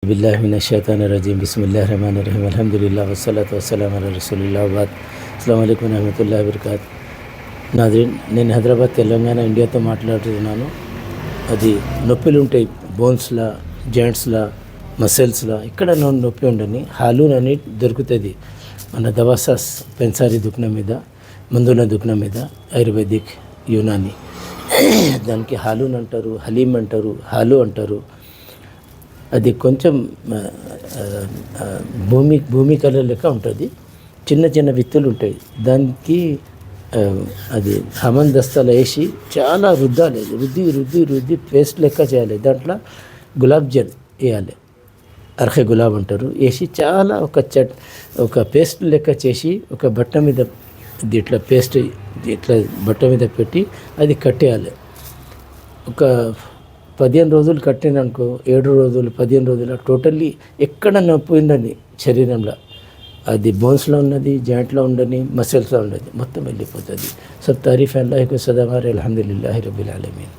బిల్లాహి మినష్ షైతానిర్ రజీం బిస్మిల్లాహిర్ రహమానిర్ రహీం అల్హమ్దులిల్లాహ్ వస్సలాతు వస్సలాము అలా రసూలిల్లాహ్ వబాద్. అస్సలాము అలైకుం వరహ్మతుల్లాహి వబరకాత్. నాదరీన్, నేను హైదరాబాద్ తెలంగాణ ఇండియాతో మాట్లాడుతున్నాను. అది నొప్పులు ఉంటాయి, బోన్స్లా, జాయింట్స్లా, మసిల్స్లా, ఇక్కడ నొప్పి ఉండని హాలూన్ అని దొరుకుతుంది మన దవాసాస్ పెన్సారీ దుకాణం మీద, మందుల దుకాణం మీద, ఆయుర్వేదిక్ యునాని. దానికి హాలూన్ అంటారు, హలీం అంటారు, హాలు అంటారు. అది కొంచెం భూమి కలర్ లెక్క ఉంటుంది. చిన్న చిన్న విత్తులు ఉంటాయి. దానికి అది హమన్ దస్తాలు వేసి చాలా రుద్దాలి. రుద్ది పేస్ట్ లెక్క చేయాలి. దాంట్లో గులాబ్ జల్ వేయాలి, అర్హే గులాబ్ అంటారు, వేసి చాలా ఒక పేస్ట్ లెక్క చేసి ఒక బట్ట మీద ఇట్లా పేస్ట్ ఇట్లా బట్ట మీద పెట్టి అది కట్టేయాలి. ఒక 15 రోజులు కట్టిననుకో, 7 రోజులు 15 రోజులు టోటల్లీ ఎక్కడ నొప్పి ఉందని శరీరంలో, అది బోన్స్లో ఉన్నది, జాయింట్లో ఉండని, మసిల్స్లో ఉన్నది, మొత్తం వెళ్ళిపోతుంది. సబ్ తారీఫ్ అల్లాహ్ కు సదా హమారే అల్హమ్దులిల్లాహి రబ్బిల్ ఆలమీన్.